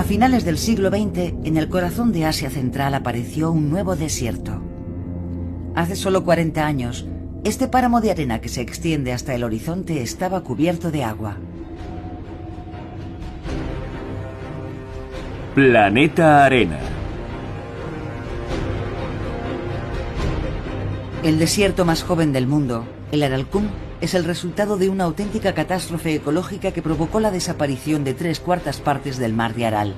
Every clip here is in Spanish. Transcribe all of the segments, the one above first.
A finales del siglo XX, en el corazón de Asia Central apareció un nuevo desierto. Hace solo 40 años, este páramo de arena que se extiende hasta el horizonte estaba cubierto de agua. Planeta Arena. El desierto más joven del mundo, el Aralkum, es el resultado de una auténtica catástrofe ecológica que provocó la desaparición de 3/4 partes del mar de Aral.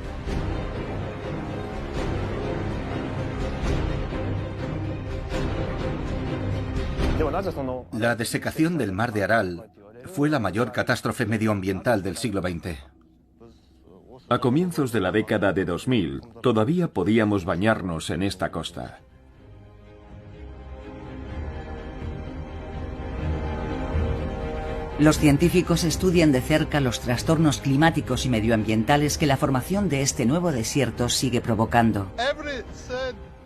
La desecación del mar de Aral fue la mayor catástrofe medioambiental del siglo XX. A comienzos de la década de 2000, todavía podíamos bañarnos en esta costa. Los científicos estudian de cerca los trastornos climáticos y medioambientales que la formación de este nuevo desierto sigue provocando.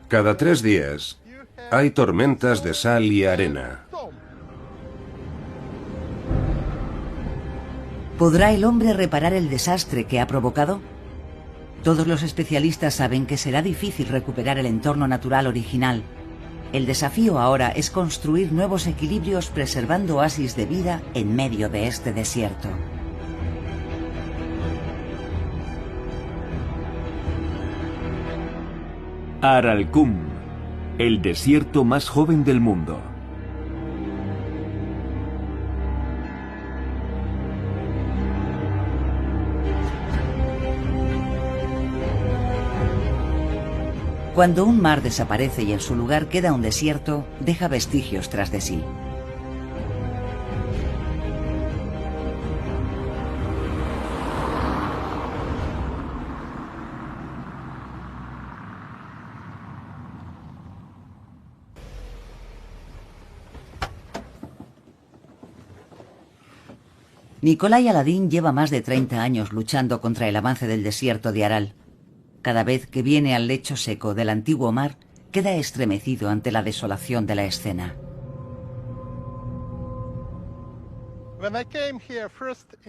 Cada 3 días hay tormentas de sal y arena. ¿Podrá el hombre reparar el desastre que ha provocado? Todos los especialistas saben que será difícil recuperar el entorno natural original. El desafío ahora es construir nuevos equilibrios preservando oasis de vida en medio de este desierto. Aralkum, el desierto más joven del mundo. Cuando un mar desaparece y en su lugar queda un desierto, deja vestigios tras de sí. Nikolai Aladín lleva más de 30 años luchando contra el avance del desierto de Aral. Cada vez que viene al lecho seco del antiguo mar, queda estremecido ante la desolación de la escena.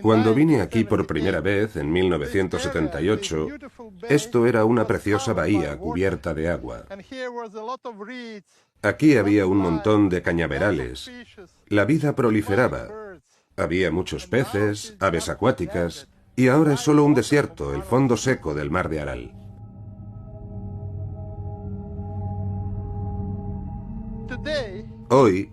Cuando vine aquí por primera vez, en 1978, esto era una preciosa bahía cubierta de agua. Aquí había un montón de cañaverales. La vida proliferaba. Había muchos peces, aves acuáticas, y ahora es solo un desierto, el fondo seco del mar de Aral. Hoy,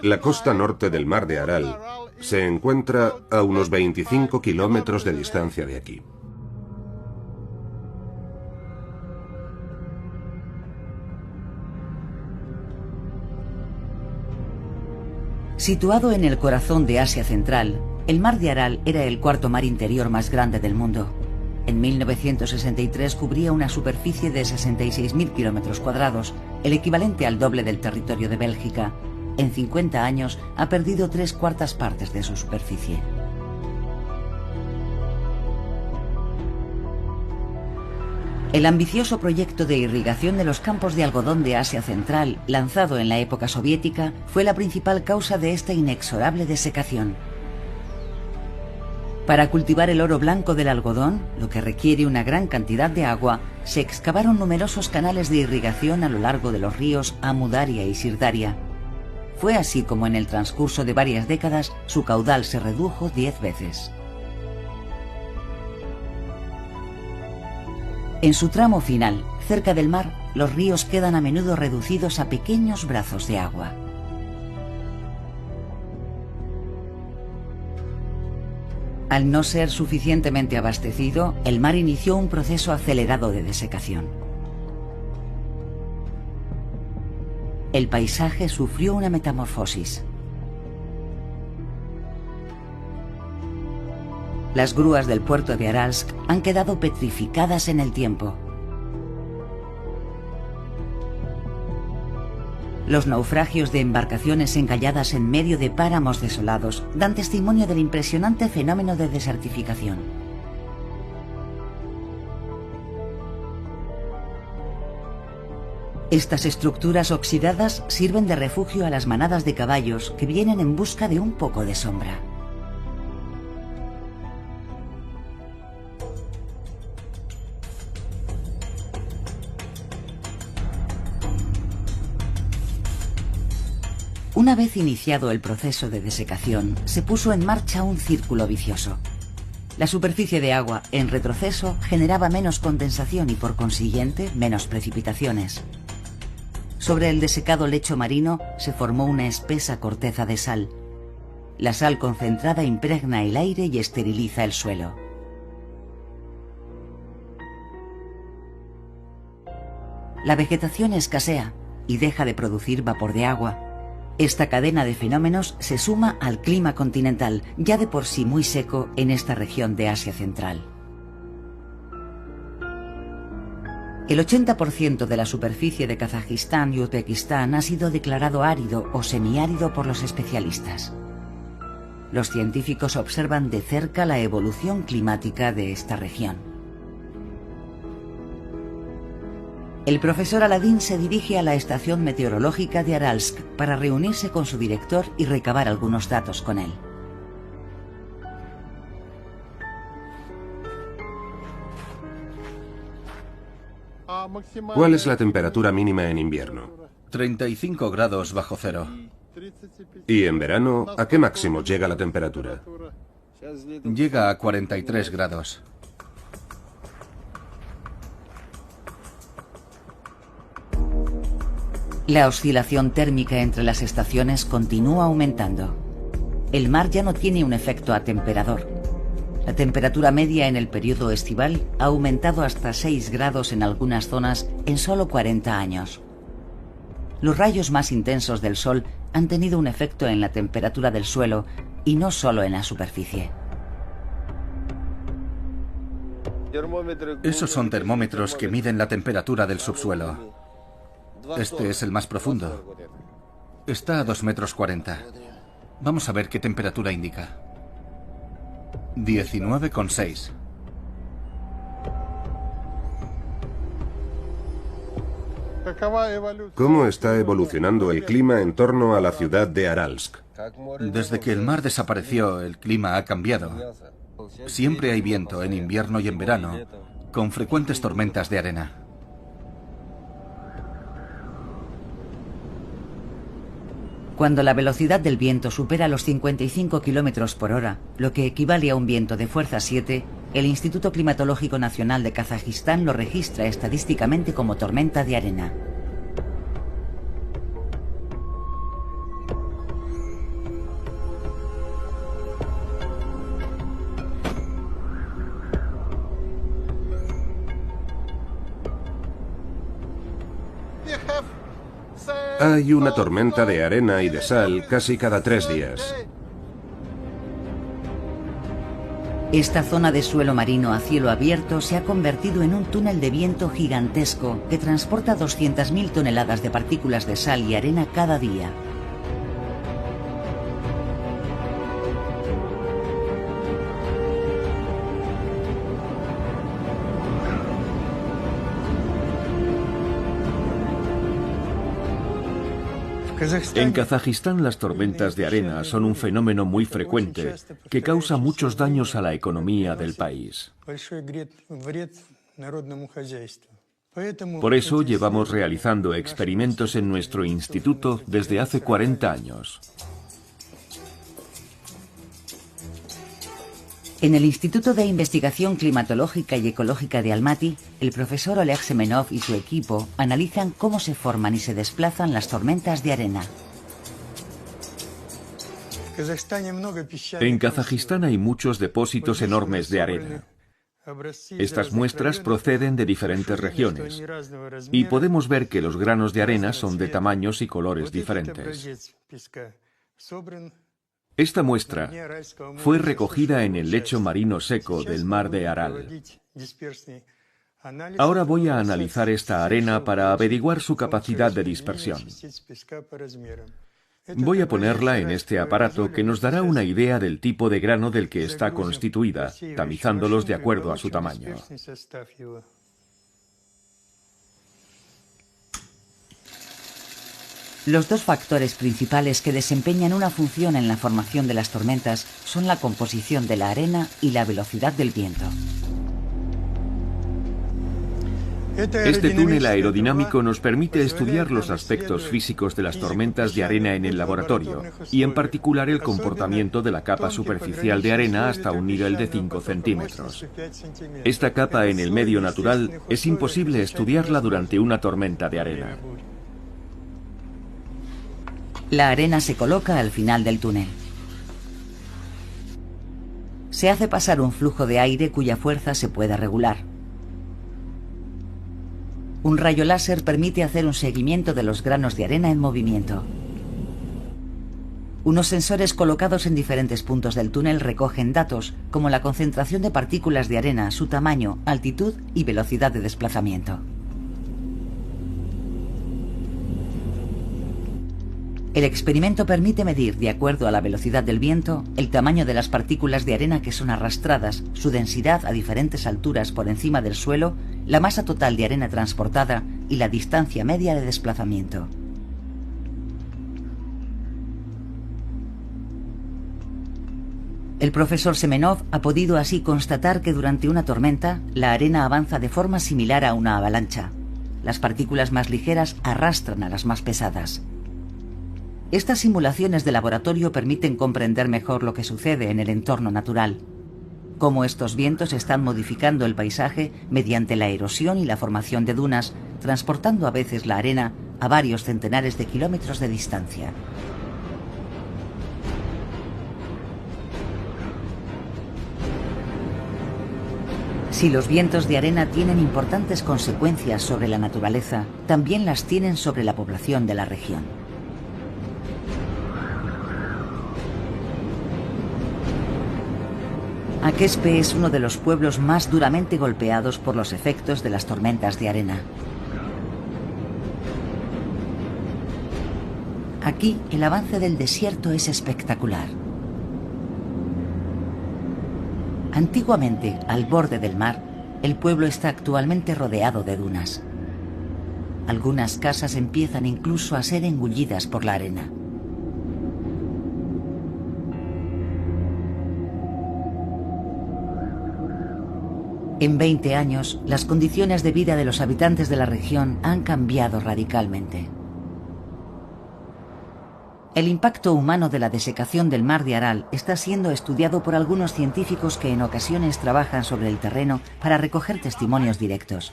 la costa norte del mar de Aral se encuentra a unos 25 kilómetros de distancia de aquí. Situado en el corazón de Asia Central, el mar de Aral era el cuarto mar interior más grande del mundo. En 1963 cubría una superficie de 66.000 kilómetros cuadrados, el equivalente al doble del territorio de Bélgica. En 50 años ha perdido 3/4 partes de su superficie. El ambicioso proyecto de irrigación de los campos de algodón de Asia Central, lanzado en la época soviética, fue la principal causa de esta inexorable desecación. Para cultivar el oro blanco del algodón, lo que requiere una gran cantidad de agua, se excavaron numerosos canales de irrigación a lo largo de los ríos Amu Daria y Sirdaria. Fue así como en el transcurso de varias décadas su caudal se redujo 10 veces. En su tramo final, cerca del mar, los ríos quedan a menudo reducidos a pequeños brazos de agua. Al no ser suficientemente abastecido, el mar inició un proceso acelerado de desecación. El paisaje sufrió una metamorfosis. Las grúas del puerto de Aralsk han quedado petrificadas en el tiempo. Los naufragios de embarcaciones encalladas en medio de páramos desolados dan testimonio del impresionante fenómeno de desertificación. Estas estructuras oxidadas sirven de refugio a las manadas de caballos que vienen en busca de un poco de sombra. Una vez iniciado el proceso de desecación, se puso en marcha un círculo vicioso. La superficie de agua, en retroceso, generaba menos condensación y, por consiguiente, menos precipitaciones. Sobre el desecado lecho marino se formó una espesa corteza de sal. La sal concentrada impregna el aire y esteriliza el suelo. La vegetación escasea y deja de producir vapor de agua. Esta cadena de fenómenos se suma al clima continental, ya de por sí muy seco en esta región de Asia Central. El 80% de la superficie de Kazajistán y Uzbekistán ha sido declarado árido o semiárido por los especialistas. Los científicos observan de cerca la evolución climática de esta región. El profesor Aladín se dirige a la estación meteorológica de Aralsk para reunirse con su director y recabar algunos datos con él. ¿Cuál es la temperatura mínima en invierno? 35 grados bajo cero. ¿Y en verano a qué máximo llega la temperatura? Llega a 43 grados. La oscilación térmica entre las estaciones continúa aumentando. El mar ya no tiene un efecto atemperador. La temperatura media en el periodo estival ha aumentado hasta 6 grados en algunas zonas en solo 40 años. Los rayos más intensos del sol han tenido un efecto en la temperatura del suelo y no solo en la superficie. Esos son termómetros que miden la temperatura del subsuelo. Este es el más profundo. Está a 2,40 metros. Vamos a ver qué temperatura indica. 19,6. ¿Cómo está evolucionando el clima en torno a la ciudad de Aralsk? Desde que el mar desapareció, el clima ha cambiado. Siempre hay viento en invierno y en verano, con frecuentes tormentas de arena. Cuando la velocidad del viento supera los 55 km por hora, lo que equivale a un viento de fuerza 7, el Instituto Climatológico Nacional de Kazajistán lo registra estadísticamente como tormenta de arena. Hay una tormenta de arena y de sal casi cada 3 días. Esta zona de suelo marino a cielo abierto se ha convertido en un túnel de viento gigantesco que transporta 200.000 toneladas de partículas de sal y arena cada día. En Kazajistán las tormentas de arena son un fenómeno muy frecuente que causa muchos daños a la economía del país. Por eso llevamos realizando experimentos en nuestro instituto desde hace 40 años. En el Instituto de Investigación Climatológica y Ecológica de Almaty, el profesor Oleg Semenov y su equipo analizan cómo se forman y se desplazan las tormentas de arena. En Kazajistán hay muchos depósitos enormes de arena. Estas muestras proceden de diferentes regiones y podemos ver que los granos de arena son de tamaños y colores diferentes. Esta muestra fue recogida en el lecho marino seco del mar de Aral. Ahora voy a analizar esta arena para averiguar su capacidad de dispersión. Voy a ponerla en este aparato que nos dará una idea del tipo de grano del que está constituida, tamizándolos de acuerdo a su tamaño. Los dos factores principales que desempeñan una función en la formación de las tormentas son la composición de la arena y la velocidad del viento. Este túnel aerodinámico nos permite estudiar los aspectos físicos de las tormentas de arena en el laboratorio, y en particular el comportamiento de la capa superficial de arena hasta un nivel de 5 centímetros. Esta capa en el medio natural es imposible estudiarla durante una tormenta de arena. La arena se coloca al final del túnel. Se hace pasar un flujo de aire cuya fuerza se puede regular. Un rayo láser permite hacer un seguimiento de los granos de arena en movimiento. Unos sensores colocados en diferentes puntos del túnel recogen datos como la concentración de partículas de arena, su tamaño, altitud y velocidad de desplazamiento. El experimento permite medir, de acuerdo a la velocidad del viento, el tamaño de las partículas de arena que son arrastradas, su densidad a diferentes alturas por encima del suelo, la masa total de arena transportada y la distancia media de desplazamiento. El profesor Semenov ha podido así constatar que durante una tormenta la arena avanza de forma similar a una avalancha. Las partículas más ligeras arrastran a las más pesadas. Estas simulaciones de laboratorio permiten comprender mejor lo que sucede en el entorno natural, cómo estos vientos están modificando el paisaje mediante la erosión y la formación de dunas, transportando a veces la arena a varios centenares de kilómetros de distancia. Si los vientos de arena tienen importantes consecuencias sobre la naturaleza, también las tienen sobre la población de la región. Akespe es uno de los pueblos más duramente golpeados por los efectos de las tormentas de arena. Aquí el avance del desierto es espectacular. Antiguamente, al borde del mar, el pueblo está actualmente rodeado de dunas. Algunas casas empiezan incluso a ser engullidas por la arena. En 20 años, las condiciones de vida de los habitantes de la región han cambiado radicalmente. El impacto humano de la desecación del mar de Aral está siendo estudiado por algunos científicos que en ocasiones trabajan sobre el terreno para recoger testimonios directos.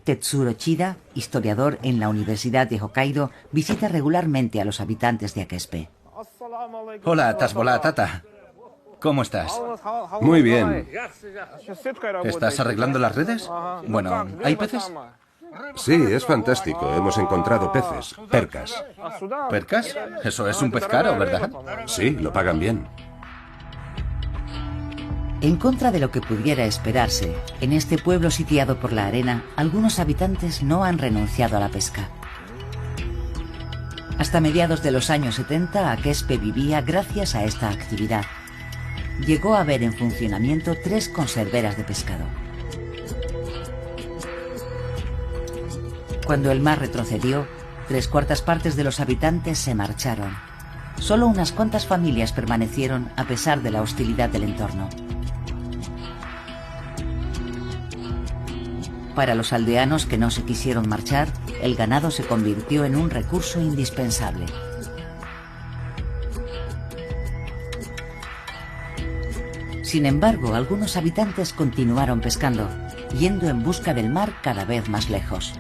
Tetsuro Chida, historiador en la Universidad de Hokkaido, visita regularmente a los habitantes de Akespe. Hola, Tasbola Tata. ¿Cómo estás? Muy bien. ¿Estás arreglando las redes? Bueno, ¿hay peces? Sí, es fantástico. Hemos encontrado peces, percas. ¿Percas? Eso es un pez caro, ¿verdad? Sí, lo pagan bien. En contra de lo que pudiera esperarse, en este pueblo sitiado por la arena, algunos habitantes no han renunciado a la pesca. Hasta mediados de los años 70, Akespe vivía gracias a esta actividad. Llegó a haber en funcionamiento 3 conserveras de pescado. Cuando el mar retrocedió, 3/4 partes de los habitantes se marcharon. Solo unas cuantas familias permanecieron a pesar de la hostilidad del entorno. Para los aldeanos que no se quisieron marchar, el ganado se convirtió en un recurso indispensable. Sin embargo, algunos habitantes continuaron pescando, yendo en busca del mar cada vez más lejos.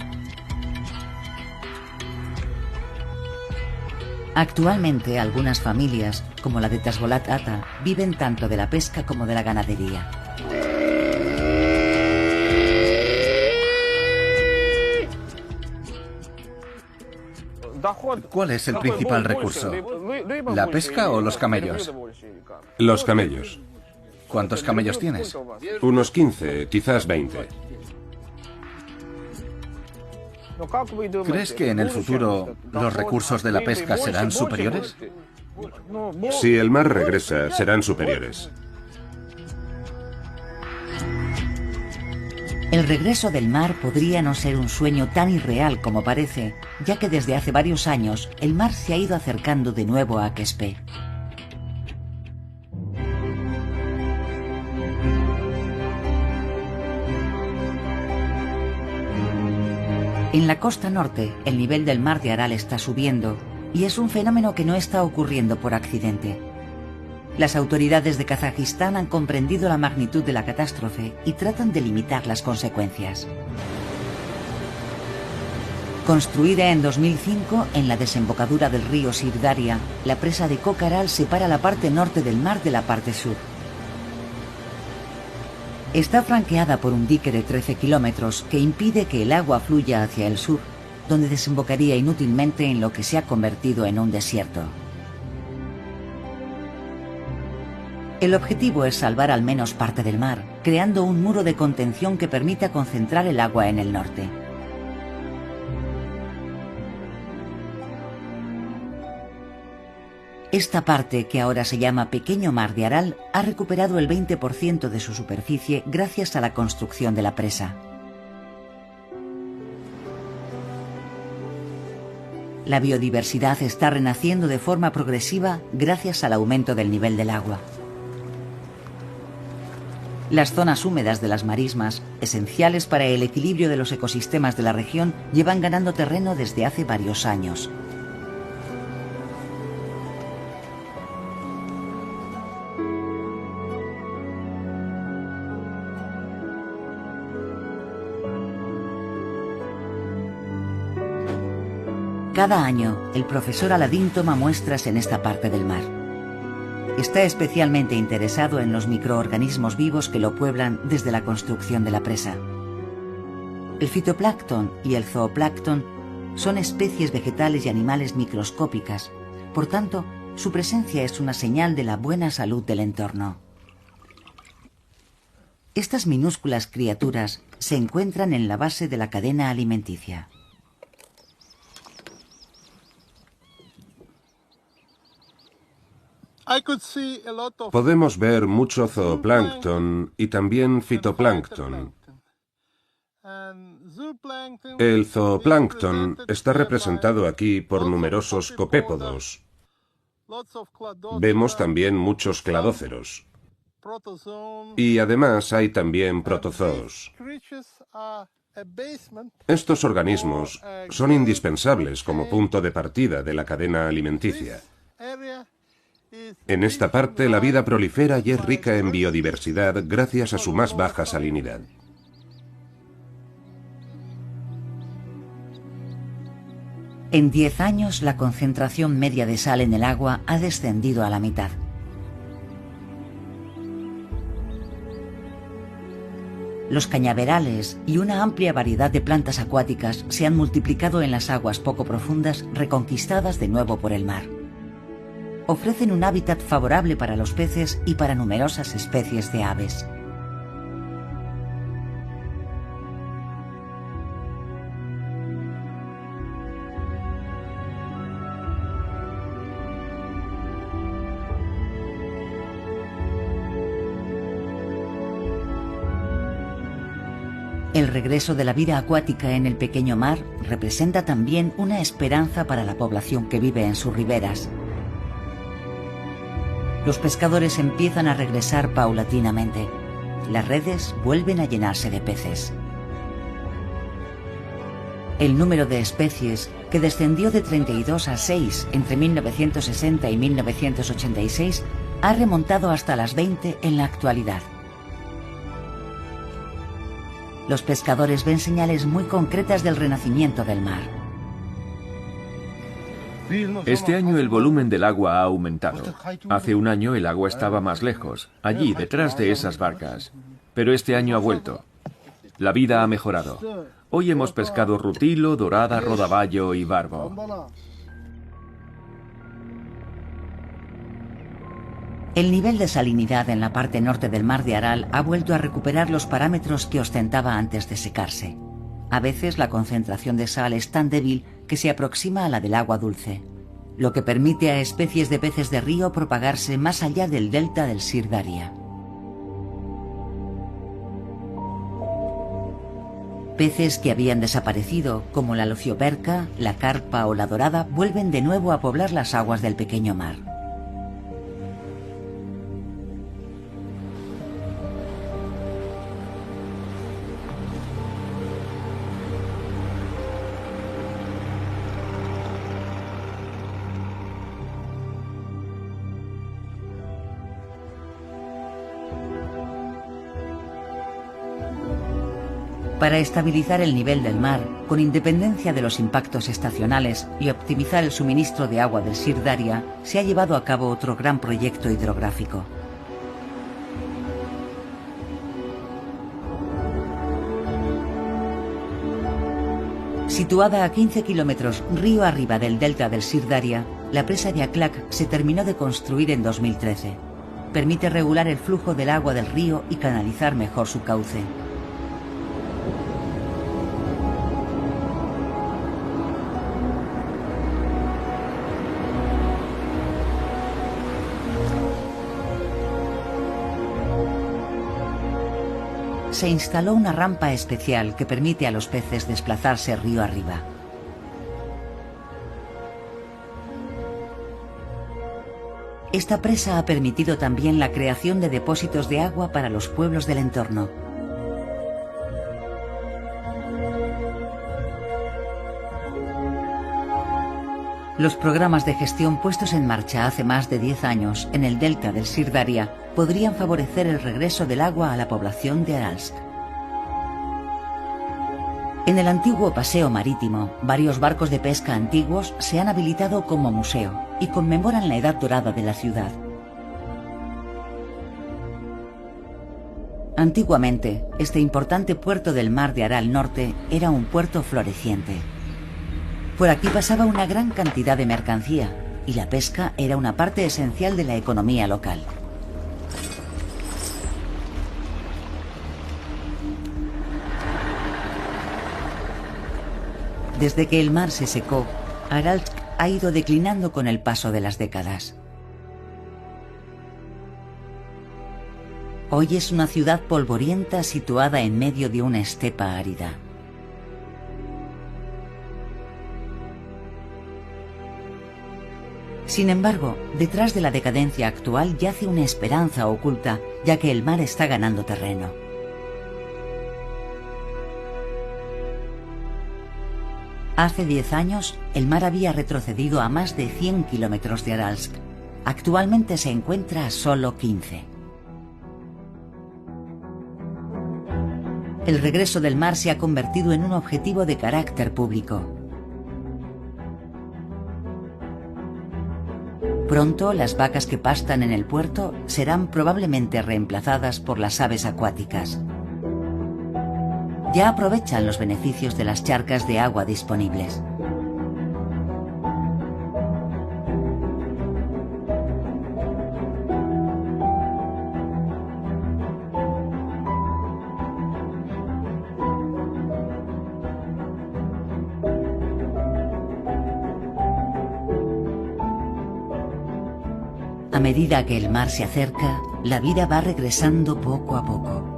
Actualmente, algunas familias, como la de Tasbolat Ata, viven tanto de la pesca como de la ganadería. ¿Cuál es el principal recurso? ¿La pesca o los camellos? Los camellos. ¿Cuántos camellos tienes? Unos 15, quizás 20. ¿Crees que en el futuro los recursos de la pesca serán superiores? Si el mar regresa, serán superiores. El regreso del mar podría no ser un sueño tan irreal como parece, ya que desde hace varios años el mar se ha ido acercando de nuevo a Akespe. En la costa norte, el nivel del mar de Aral está subiendo y es un fenómeno que no está ocurriendo por accidente. Las autoridades de Kazajistán han comprendido la magnitud de la catástrofe y tratan de limitar las consecuencias. Construida en 2005 en la desembocadura del río Sirdaria, la presa de Kocaral separa la parte norte del mar de la parte sur. Está flanqueada por un dique de 13 kilómetros que impide que el agua fluya hacia el sur, donde desembocaría inútilmente en lo que se ha convertido en un desierto. El objetivo es salvar al menos parte del mar, creando un muro de contención que permita concentrar el agua en el norte. Esta parte, que ahora se llama Pequeño Mar de Aral, ha recuperado el 20% de su superficie gracias a la construcción de la presa. La biodiversidad está renaciendo de forma progresiva gracias al aumento del nivel del agua. Las zonas húmedas de las marismas, esenciales para el equilibrio de los ecosistemas de la región, llevan ganando terreno desde hace varios años. Cada año, el profesor Aladín toma muestras en esta parte del mar. Está especialmente interesado en los microorganismos vivos que lo pueblan desde la construcción de la presa. El fitoplancton y el zooplancton son especies vegetales y animales microscópicas, por tanto, su presencia es una señal de la buena salud del entorno. Estas minúsculas criaturas se encuentran en la base de la cadena alimenticia. Podemos ver mucho zooplancton y también fitoplancton. El zooplancton está representado aquí por numerosos copépodos. Vemos también muchos cladóceros. Y además hay también protozoos. Estos organismos son indispensables como punto de partida de la cadena alimenticia. En esta parte la vida prolifera y es rica en biodiversidad gracias a su más baja salinidad. En 10 años, la concentración media de sal en el agua ha descendido a la mitad. Los cañaverales y una amplia variedad de plantas acuáticas se han multiplicado en las aguas poco profundas reconquistadas de nuevo por el mar. Ofrecen un hábitat favorable para los peces y para numerosas especies de aves. El regreso de la vida acuática en el pequeño mar representa también una esperanza para la población que vive en sus riberas. Los pescadores empiezan a regresar paulatinamente. Las redes vuelven a llenarse de peces. El número de especies, que descendió de 32 a 6 entre 1960 y 1986, ha remontado hasta las 20 en la actualidad. Los pescadores ven señales muy concretas del renacimiento del mar. Este año el volumen del agua ha aumentado. Hace un año el agua estaba más lejos, allí, detrás de esas barcas. Pero este año ha vuelto. La vida ha mejorado. Hoy hemos pescado rutilo, dorada, rodaballo y barbo. El nivel de salinidad en la parte norte del mar de Aral ha vuelto a recuperar los parámetros que ostentaba antes de secarse. A veces la concentración de sal es tan débil que se aproxima a la del agua dulce, lo que permite a especies de peces de río propagarse más allá del delta del Sirdaria. Peces que habían desaparecido, como la lucioperca, la carpa o la dorada, vuelven de nuevo a poblar las aguas del pequeño mar. Para estabilizar el nivel del mar, con independencia de los impactos estacionales y optimizar el suministro de agua del Sir Daria, se ha llevado a cabo otro gran proyecto hidrográfico. Situada a 15 kilómetros río arriba del delta del Sir Daria, la presa de Aklak se terminó de construir en 2013. Permite regular el flujo del agua del río y canalizar mejor su cauce. Se instaló una rampa especial que permite a los peces desplazarse río arriba. Esta presa ha permitido también la creación de depósitos de agua para los pueblos del entorno. Los programas de gestión puestos en marcha hace más de 10 años en el delta del Sir Daria podrían favorecer el regreso del agua a la población de Aralsk. En el antiguo paseo marítimo, varios barcos de pesca antiguos se han habilitado como museo y conmemoran la edad dorada de la ciudad. Antiguamente, este importante puerto del mar de Aral Norte era un puerto floreciente. Por aquí pasaba una gran cantidad de mercancía y la pesca era una parte esencial de la economía local. Desde que el mar se secó, Aralsk ha ido declinando con el paso de las décadas. Hoy es una ciudad polvorienta situada en medio de una estepa árida. Sin embargo, detrás de la decadencia actual yace una esperanza oculta, ya que el mar está ganando terreno. Hace 10 años, el mar había retrocedido a más de 100 kilómetros de Aralsk. Actualmente se encuentra a solo 15. El regreso del mar se ha convertido en un objetivo de carácter público. Pronto, las vacas que pastan en el puerto serán probablemente reemplazadas por las aves acuáticas. Ya aprovechan los beneficios de las charcas de agua disponibles. A medida que el mar se acerca, la vida va regresando poco a poco.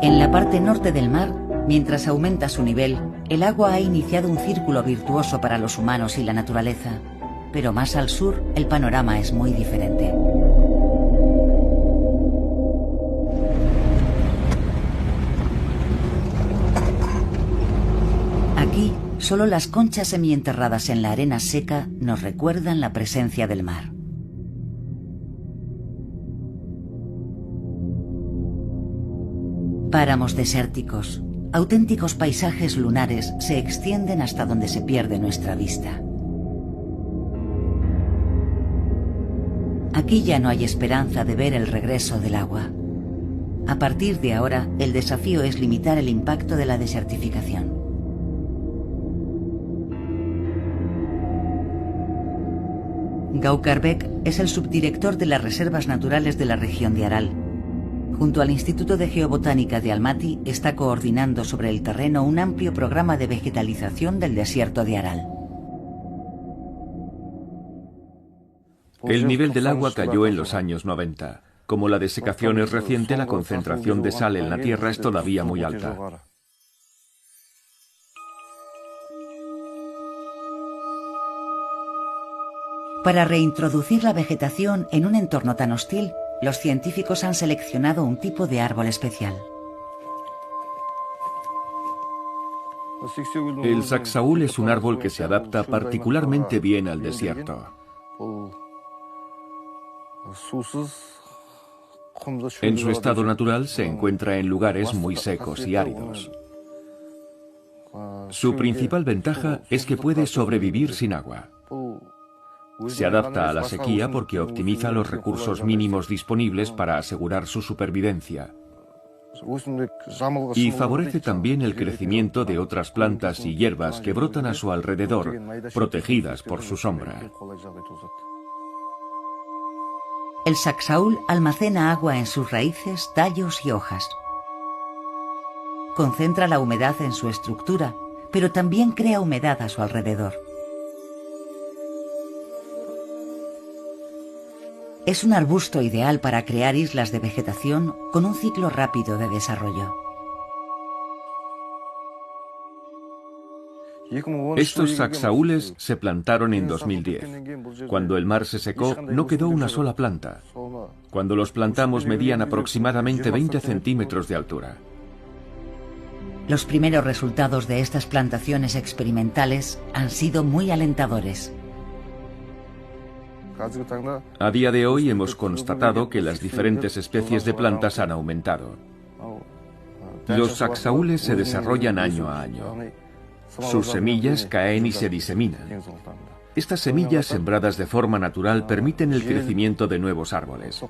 En la parte norte del mar, mientras aumenta su nivel, el agua ha iniciado un círculo virtuoso para los humanos y la naturaleza. Pero más al sur, el panorama es muy diferente. Aquí, solo las conchas semienterradas en la arena seca nos recuerdan la presencia del mar. Páramos desérticos, auténticos paisajes lunares se extienden hasta donde se pierde nuestra vista. Aquí ya no hay esperanza de ver el regreso del agua. A partir de ahora, el desafío es limitar el impacto de la desertificación. Gaukar Bek es el subdirector de las reservas naturales de la región de Aral. Junto al Instituto de Geobotánica de Almaty está coordinando sobre el terreno un amplio programa de vegetalización del desierto de Aral. El nivel del agua cayó en los años 90. Como la desecación es reciente, la concentración de sal en la tierra es todavía muy alta. Para reintroducir la vegetación en un entorno tan hostil, los científicos han seleccionado un tipo de árbol especial. El saxaul es un árbol que se adapta particularmente bien al desierto. En su estado natural se encuentra en lugares muy secos y áridos. Su principal ventaja es que puede sobrevivir sin agua. Se adapta a la sequía porque optimiza los recursos mínimos disponibles para asegurar su supervivencia. Y favorece también el crecimiento de otras plantas y hierbas que brotan a su alrededor, protegidas por su sombra. El saxaul almacena agua en sus raíces, tallos y hojas. Concentra la humedad en su estructura, pero también crea humedad a su alrededor. Es un arbusto ideal para crear islas de vegetación con un ciclo rápido de desarrollo. Estos saxaules se plantaron en 2010. Cuando el mar se secó, no quedó una sola planta. Cuando los plantamos medían aproximadamente 20 centímetros de altura. Los primeros resultados de estas plantaciones experimentales han sido muy alentadores. A día de hoy hemos constatado que las diferentes especies de plantas han aumentado. Los saxaules se desarrollan año a año. Sus semillas caen y se diseminan. Estas semillas sembradas de forma natural permiten el crecimiento de nuevos árboles.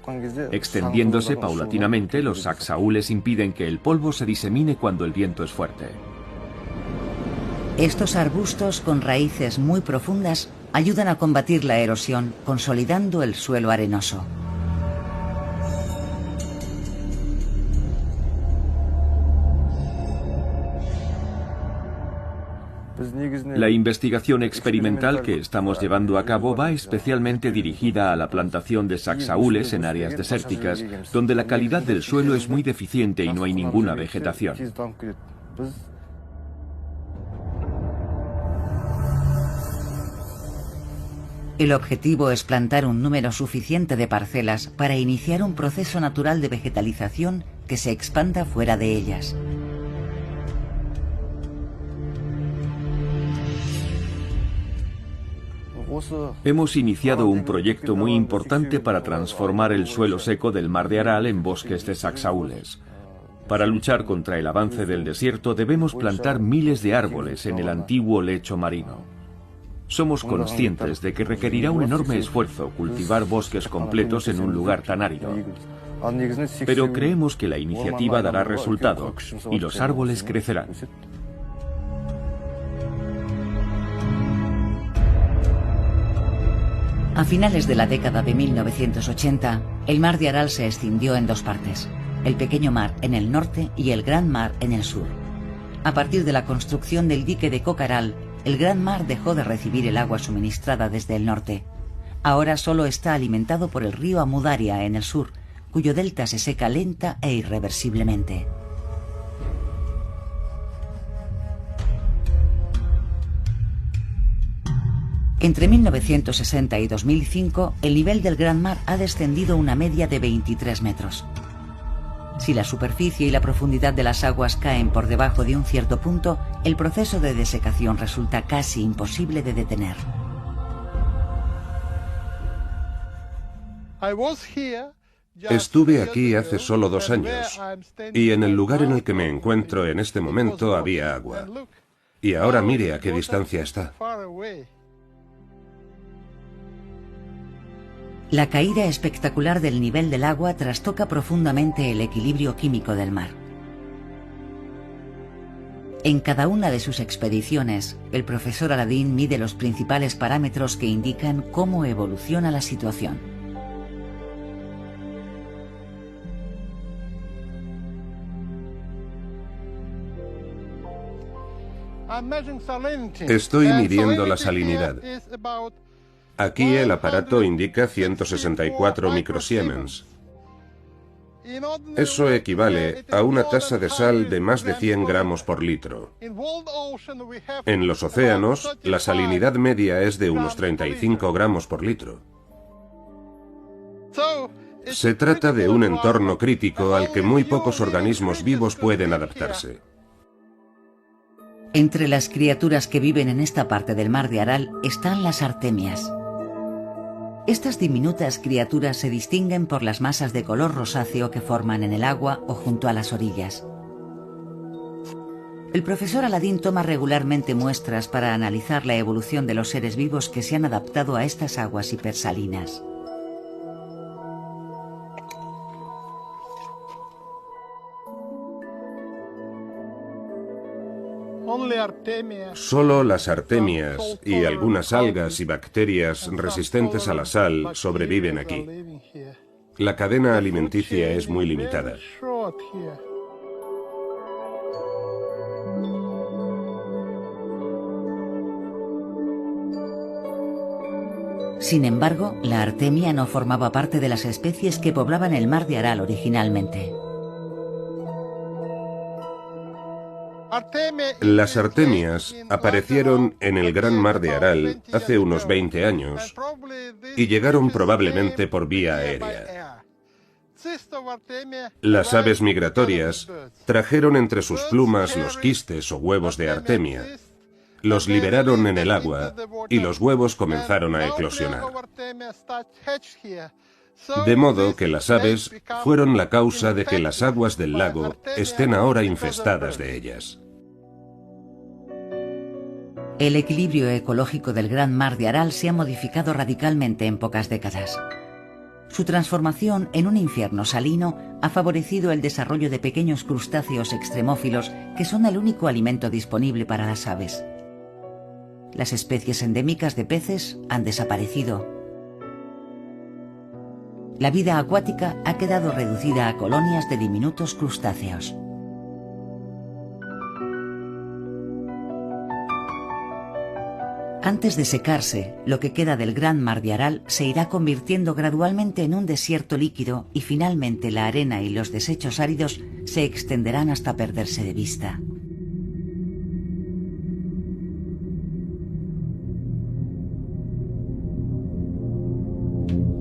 Extendiéndose paulatinamente, los saxaules impiden que el polvo se disemine cuando el viento es fuerte. Estos arbustos con raíces muy profundas ayudan a combatir la erosión, consolidando el suelo arenoso. La investigación experimental que estamos llevando a cabo va especialmente dirigida a la plantación de saxaules en áreas desérticas, donde la calidad del suelo es muy deficiente y no hay ninguna vegetación. El objetivo es plantar un número suficiente de parcelas para iniciar un proceso natural de vegetalización que se expanda fuera de ellas. Hemos iniciado un proyecto muy importante para transformar el suelo seco del Mar de Aral en bosques de saxaules. Para luchar contra el avance del desierto debemos plantar miles de árboles en el antiguo lecho marino. Somos conscientes de que requerirá un enorme esfuerzo cultivar bosques completos en un lugar tan árido. Pero creemos que la iniciativa dará resultado y los árboles crecerán. A finales de la década de 1980, el Mar de Aral se escindió en dos partes, el Pequeño Mar en el norte y el Gran Mar en el sur. A partir de la construcción del dique de Kocaral, el Gran Mar dejó de recibir el agua suministrada desde el norte. Ahora solo está alimentado por el río Amu Daria en el sur, cuyo delta se seca lenta e irreversiblemente. Entre 1960 y 2005, el nivel del Gran Mar ha descendido una media de 23 metros. Si la superficie y la profundidad de las aguas caen por debajo de un cierto punto, el proceso de desecación resulta casi imposible de detener. Estuve aquí hace solo 2 años y en el lugar en el que me encuentro en este momento había agua. Y ahora mire a qué distancia está. La caída espectacular del nivel del agua trastoca profundamente el equilibrio químico del mar. En cada una de sus expediciones, el profesor Aladín mide los principales parámetros que indican cómo evoluciona la situación. Estoy midiendo la salinidad. Aquí el aparato indica 164 microsiemens. Eso equivale a una tasa de sal de más de 100 gramos por litro. En los océanos, la salinidad media es de unos 35 gramos por litro. Se trata de un entorno crítico al que muy pocos organismos vivos pueden adaptarse. Entre las criaturas que viven en esta parte del mar de Aral están las artemias. Estas diminutas criaturas se distinguen por las masas de color rosáceo que forman en el agua o junto a las orillas. El profesor Aladín toma regularmente muestras para analizar la evolución de los seres vivos que se han adaptado a estas aguas hipersalinas. Solo las artemias y algunas algas y bacterias resistentes a la sal sobreviven aquí. La cadena alimenticia es muy limitada. Sin embargo, la artemia no formaba parte de las especies que poblaban el mar de Aral originalmente. Las artemias aparecieron en el Gran Mar de Aral hace unos 20 años y llegaron probablemente por vía aérea. Las aves migratorias trajeron entre sus plumas los quistes o huevos de artemia, los liberaron en el agua y los huevos comenzaron a eclosionar. De modo que las aves fueron la causa de que las aguas del lago estén ahora infestadas de ellas. El equilibrio ecológico del Gran Mar de Aral se ha modificado radicalmente en pocas décadas. Su transformación en un infierno salino ha favorecido el desarrollo de pequeños crustáceos extremófilos que son el único alimento disponible para las aves. Las especies endémicas de peces han desaparecido. La vida acuática ha quedado reducida a colonias de diminutos crustáceos. Antes de secarse, lo que queda del Gran Mar de Aral se irá convirtiendo gradualmente en un desierto líquido y finalmente la arena y los desechos áridos se extenderán hasta perderse de vista.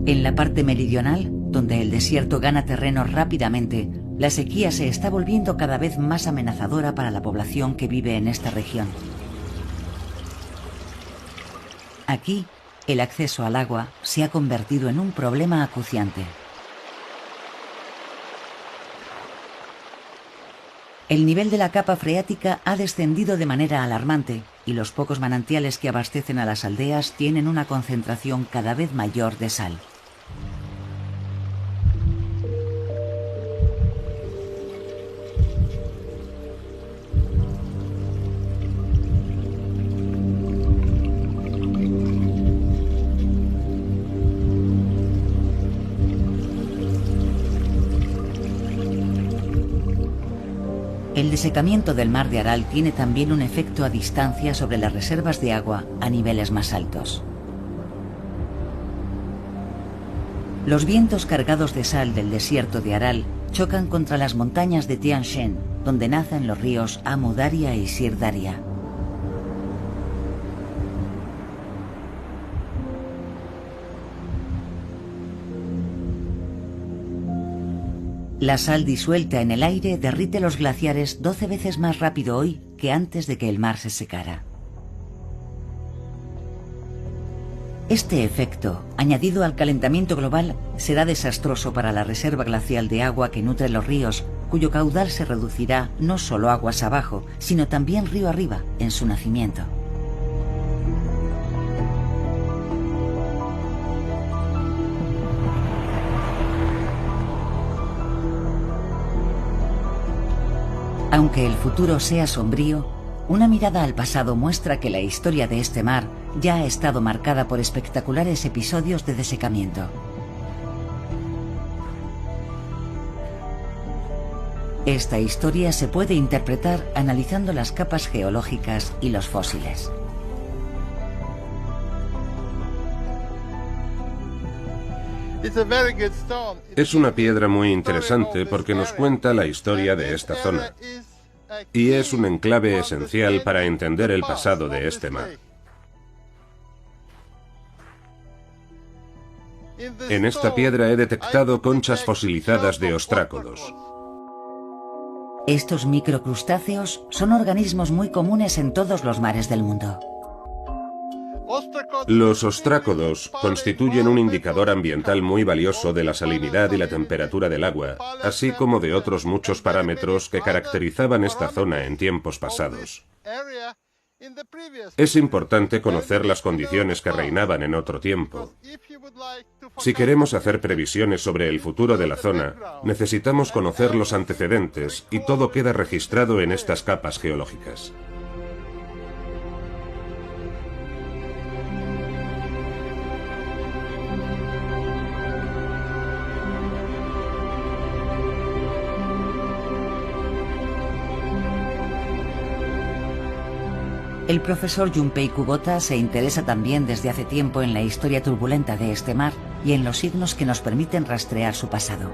En la parte meridional, donde el desierto gana terreno rápidamente, la sequía se está volviendo cada vez más amenazadora para la población que vive en esta región. Aquí, el acceso al agua se ha convertido en un problema acuciante. El nivel de la capa freática ha descendido de manera alarmante y los pocos manantiales que abastecen a las aldeas tienen una concentración cada vez mayor de sal. El desecamiento del mar de Aral tiene también un efecto a distancia sobre las reservas de agua a niveles más altos. Los vientos cargados de sal del desierto de Aral chocan contra las montañas de Tian Shan, donde nacen los ríos Amu Daria y Sir Daria. La sal disuelta en el aire derrite los glaciares 12 veces más rápido hoy que antes de que el mar se secara. Este efecto, añadido al calentamiento global, será desastroso para la reserva glacial de agua que nutre los ríos, cuyo caudal se reducirá no solo aguas abajo, sino también río arriba, en su nacimiento. Aunque el futuro sea sombrío, una mirada al pasado muestra que la historia de este mar ya ha estado marcada por espectaculares episodios de desecamiento. Esta historia se puede interpretar analizando las capas geológicas y los fósiles. Es una piedra muy interesante porque nos cuenta la historia de esta zona y es un enclave esencial para entender el pasado de este mar. En esta piedra he detectado conchas fosilizadas de ostrácodos. Estos microcrustáceos son organismos muy comunes en todos los mares del mundo. Los ostrácodos constituyen un indicador ambiental muy valioso de la salinidad y la temperatura del agua, así como de otros muchos parámetros que caracterizaban esta zona en tiempos pasados. Es importante conocer las condiciones que reinaban en otro tiempo. Si queremos hacer previsiones sobre el futuro de la zona, necesitamos conocer los antecedentes y todo queda registrado en estas capas geológicas. El profesor Junpei Kubota se interesa también desde hace tiempo en la historia turbulenta de este mar y en los signos que nos permiten rastrear su pasado.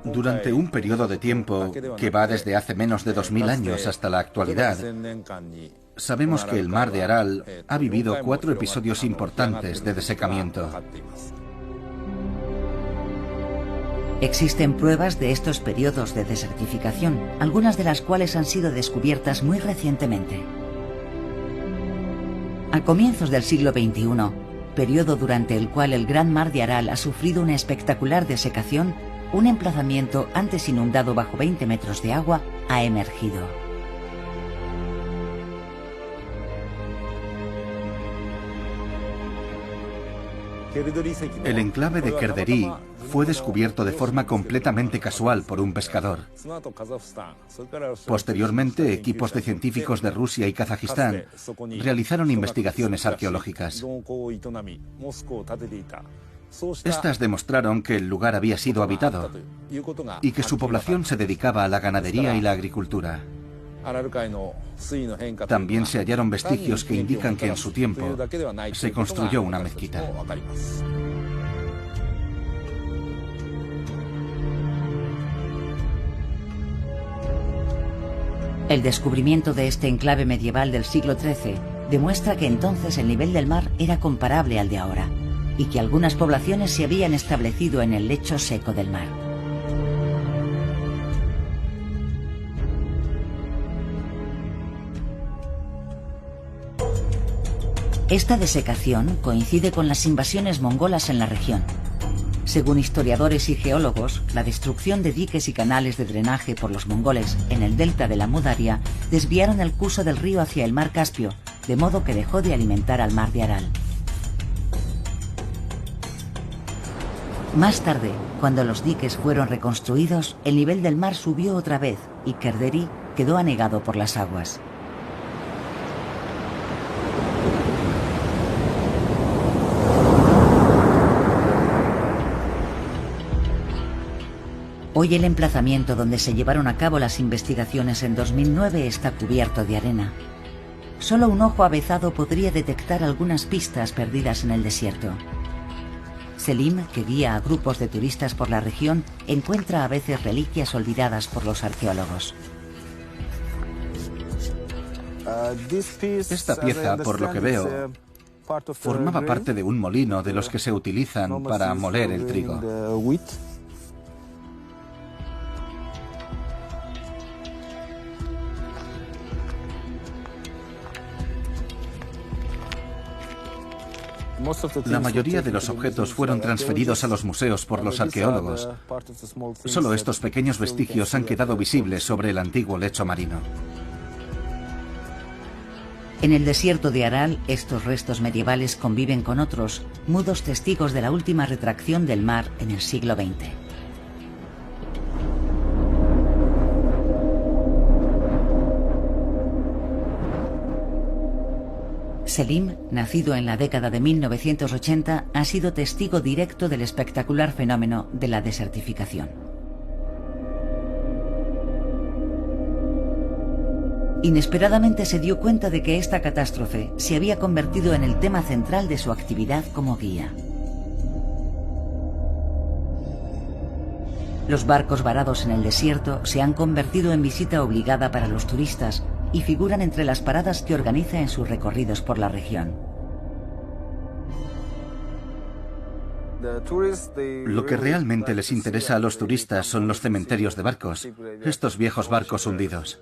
Durante un periodo de tiempo que va desde hace menos de 2000 años hasta la actualidad, sabemos que el mar de Aral ha vivido 4 episodios importantes de desecamiento. Existen pruebas de estos periodos de desertificación, algunas de las cuales han sido descubiertas muy recientemente. A comienzos del siglo XXI, periodo durante el cual el Gran Mar de Aral ha sufrido una espectacular desecación, un emplazamiento antes inundado bajo 20 metros de agua ha emergido. El enclave de Kerderi fue descubierto de forma completamente casual por un pescador. Posteriormente, equipos de científicos de Rusia y Kazajistán realizaron investigaciones arqueológicas. Estas demostraron que el lugar había sido habitado y que su población se dedicaba a la ganadería y la agricultura. También se hallaron vestigios que indican que en su tiempo se construyó una mezquita. El descubrimiento de este enclave medieval del siglo XIII demuestra que entonces el nivel del mar era comparable al de ahora y que algunas poblaciones se habían establecido en el lecho seco del mar. Esta desecación coincide con las invasiones mongolas en la región. Según historiadores y geólogos, la destrucción de diques y canales de drenaje por los mongoles en el delta de la Amudarya desviaron el curso del río hacia el mar Caspio, de modo que dejó de alimentar al mar de Aral. Más tarde, cuando los diques fueron reconstruidos, el nivel del mar subió otra vez y Kerderi quedó anegado por las aguas. Hoy el emplazamiento donde se llevaron a cabo las investigaciones en 2009 está cubierto de arena. Solo un ojo avezado podría detectar algunas pistas perdidas en el desierto. Selim, que guía a grupos de turistas por la región, encuentra a veces reliquias olvidadas por los arqueólogos. Esta pieza, por lo que veo, formaba parte de un molino de los que se utilizan para moler el trigo. La mayoría de los objetos fueron transferidos a los museos por los arqueólogos. Solo estos pequeños vestigios han quedado visibles sobre el antiguo lecho marino. En el desierto de Aral, estos restos medievales conviven con otros, mudos testigos de la última retracción del mar en el siglo XX. Selim, nacido en la década de 1980, ha sido testigo directo del espectacular fenómeno de la desertificación. Inesperadamente se dio cuenta de que esta catástrofe se había convertido en el tema central de su actividad como guía. Los barcos varados en el desierto se han convertido en visita obligada para los turistas y figuran entre las paradas que organiza en sus recorridos por la región. Lo que realmente les interesa a los turistas son los cementerios de barcos, estos viejos barcos hundidos.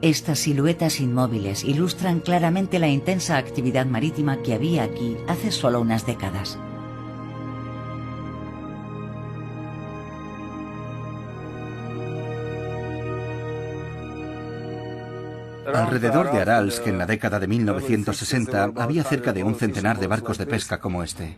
Estas siluetas inmóviles ilustran claramente la intensa actividad marítima que había aquí hace solo unas décadas. Alrededor de Aralsk, en la década de 1960, había cerca de un centenar de barcos de pesca como este.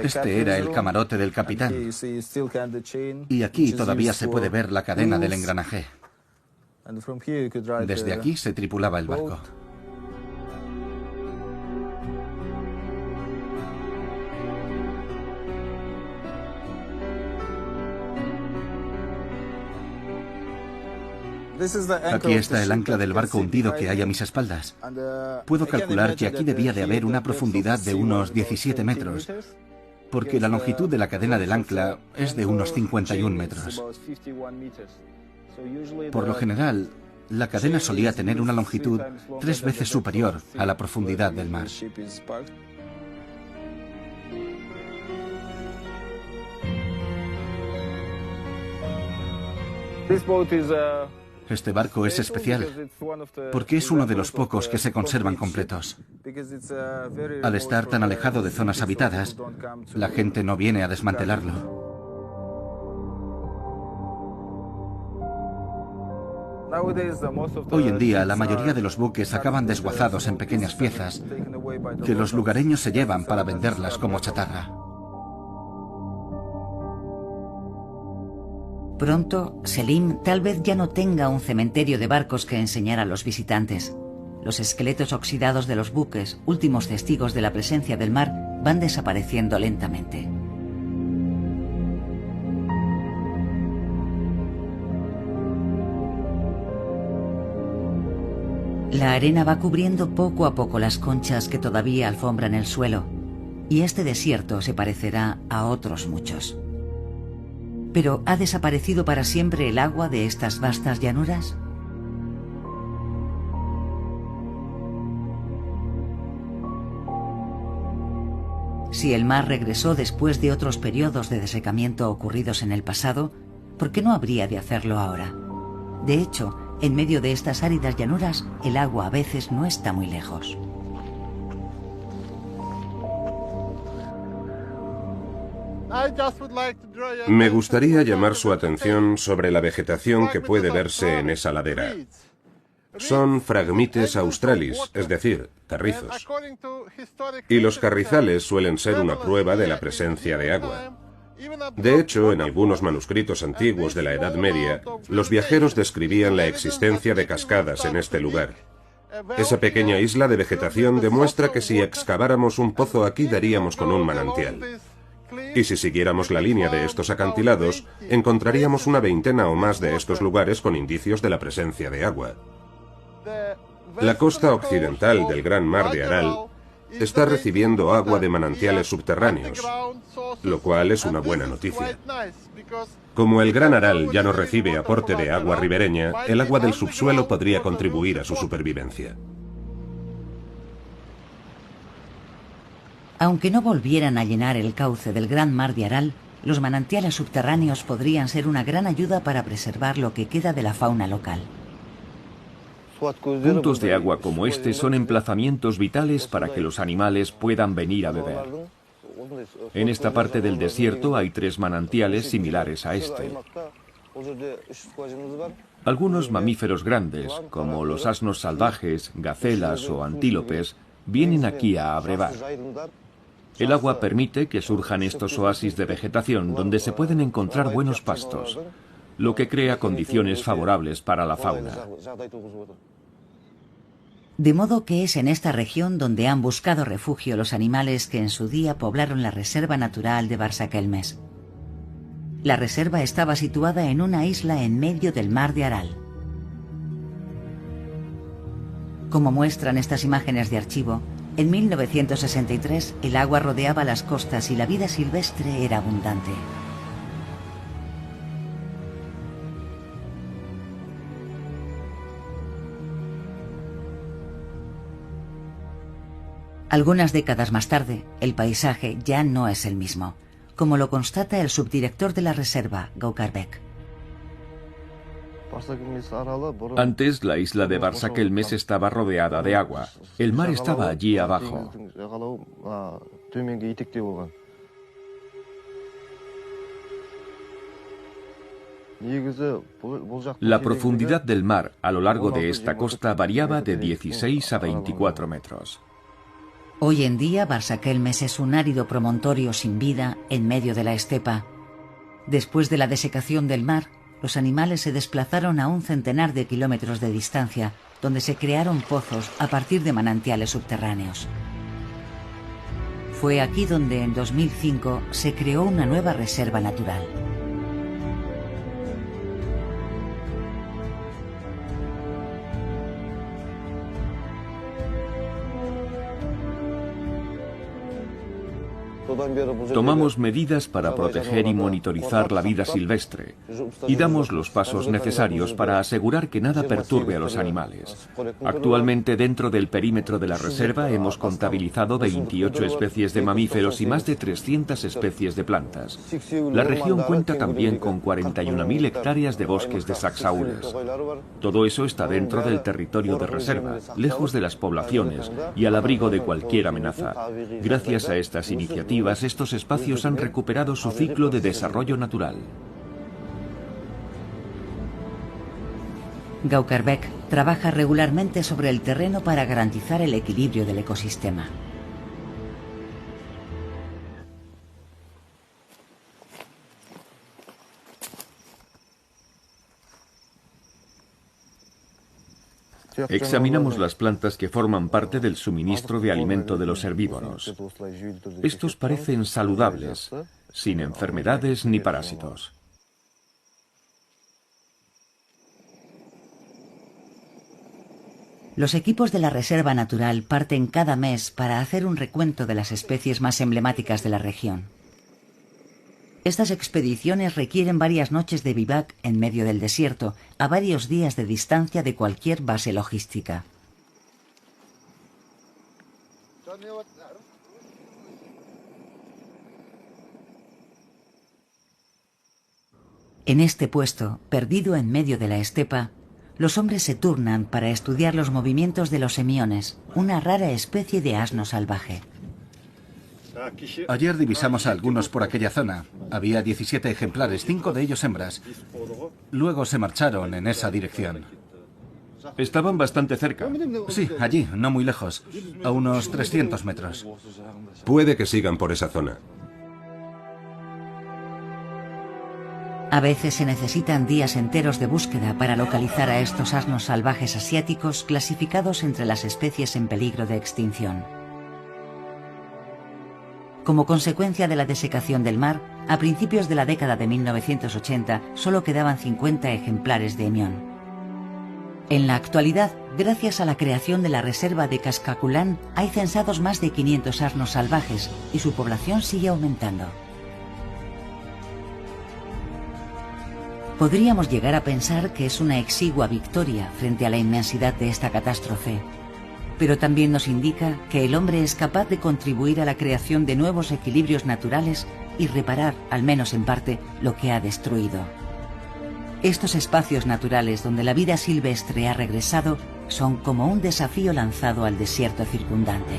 Este era el camarote del capitán. Y aquí todavía se puede ver la cadena del engranaje. Desde aquí se tripulaba el barco. Aquí está el ancla del barco hundido que hay a mis espaldas. Puedo calcular que aquí debía de haber una profundidad de unos 17 metros, porque la longitud de la cadena del ancla es de unos 51 metros. Por lo general, la cadena solía tener una longitud 3 veces superior a la profundidad del mar. Este barco es especial porque es uno de los pocos que se conservan completos. Al estar tan alejado de zonas habitadas, la gente no viene a desmantelarlo. Hoy en día, la mayoría de los buques acaban desguazados en pequeñas piezas que los lugareños se llevan para venderlas como chatarra. Pronto, Selim tal vez ya no tenga un cementerio de barcos que enseñar a los visitantes. Los esqueletos oxidados de los buques, últimos testigos de la presencia del mar, van desapareciendo lentamente. La arena va cubriendo poco a poco las conchas que todavía alfombran el suelo, y este desierto se parecerá a otros muchos. ¿Pero ha desaparecido para siempre el agua de estas vastas llanuras? Si el mar regresó después de otros periodos de desecamiento ocurridos en el pasado, ¿por qué no habría de hacerlo ahora? De hecho, en medio de estas áridas llanuras, el agua a veces no está muy lejos. Me gustaría llamar su atención sobre la vegetación que puede verse en esa ladera. Son Phragmites australis, es decir, carrizos. Y los carrizales suelen ser una prueba de la presencia de agua. De hecho, en algunos manuscritos antiguos de la Edad Media, los viajeros describían la existencia de cascadas en este lugar. Esa pequeña isla de vegetación demuestra que si excaváramos un pozo aquí daríamos con un manantial. Y si siguiéramos la línea de estos acantilados, encontraríamos una veintena o más de estos lugares con indicios de la presencia de agua. La costa occidental del Gran Mar de Aral está recibiendo agua de manantiales subterráneos, lo cual es una buena noticia. Como el Gran Aral ya no recibe aporte de agua ribereña, el agua del subsuelo podría contribuir a su supervivencia. Aunque no volvieran a llenar el cauce del Gran Mar de Aral, los manantiales subterráneos podrían ser una gran ayuda para preservar lo que queda de la fauna local. Puntos de agua como este son emplazamientos vitales para que los animales puedan venir a beber. En esta parte del desierto hay 3 manantiales similares a este. Algunos mamíferos grandes, como los asnos salvajes, gacelas o antílopes, vienen aquí a abrevar. El agua permite que surjan estos oasis de vegetación donde se pueden encontrar buenos pastos, lo que crea condiciones favorables para la fauna. De modo que es en esta región donde han buscado refugio los animales que en su día poblaron la Reserva Natural de Barsakelmes. La reserva estaba situada en una isla en medio del mar de Aral. Como muestran estas imágenes de archivo, en 1963 el agua rodeaba las costas y la vida silvestre era abundante. Algunas décadas más tarde, el paisaje ya no es el mismo, como lo constata el subdirector de la reserva, Gaukar Bek. Antes, la isla de Barsakelmes estaba rodeada de agua. El mar estaba allí abajo. La profundidad del mar a lo largo de esta costa variaba de 16 a 24 metros. Hoy en día, Barsakelmes es un árido promontorio sin vida en medio de la estepa. Después de la desecación del mar, los animales se desplazaron a un centenar de kilómetros de distancia, donde se crearon pozos a partir de manantiales subterráneos. Fue aquí donde en 2005 se creó una nueva reserva natural. Tomamos medidas para proteger y monitorizar la vida silvestre y damos los pasos necesarios para asegurar que nada perturbe a los animales. Actualmente, dentro del perímetro de la reserva hemos contabilizado 28 especies de mamíferos y más de 300 especies de plantas. La región cuenta también con 41.000 hectáreas de bosques de saxaúres. Todo eso está dentro del territorio de reserva, lejos de las poblaciones y al abrigo de cualquier amenaza. Gracias a estas iniciativas, estos espacios han recuperado su ciclo de desarrollo natural. Gaukar Bek trabaja regularmente sobre el terreno para garantizar el equilibrio del ecosistema. Examinamos las plantas que forman parte del suministro de alimento de los herbívoros. Estos parecen saludables, sin enfermedades ni parásitos. Los equipos de la Reserva Natural parten cada mes para hacer un recuento de las especies más emblemáticas de la región. Estas expediciones requieren varias noches de vivac en medio del desierto, a varios días de distancia de cualquier base logística. En este puesto, perdido en medio de la estepa, los hombres se turnan para estudiar los movimientos de los semiones, una rara especie de asno salvaje. Ayer divisamos a algunos por aquella zona. Había 17 ejemplares, 5 de ellos hembras. Luego se marcharon en esa dirección. Estaban bastante cerca. Sí, allí, no muy lejos, a unos 300 metros. Puede que sigan por esa zona. A veces se necesitan días enteros de búsqueda para localizar a estos asnos salvajes asiáticos clasificados entre las especies en peligro de extinción. Como consecuencia de la desecación del mar, a principios de la década de 1980 solo quedaban 50 ejemplares de hemión. En la actualidad, gracias a la creación de la reserva de Cascaculán, hay censados más de 500 asnos salvajes y su población sigue aumentando. Podríamos llegar a pensar que es una exigua victoria frente a la inmensidad de esta catástrofe, pero también nos indica que el hombre es capaz de contribuir a la creación de nuevos equilibrios naturales y reparar, al menos en parte, lo que ha destruido. Estos espacios naturales donde la vida silvestre ha regresado son como un desafío lanzado al desierto circundante.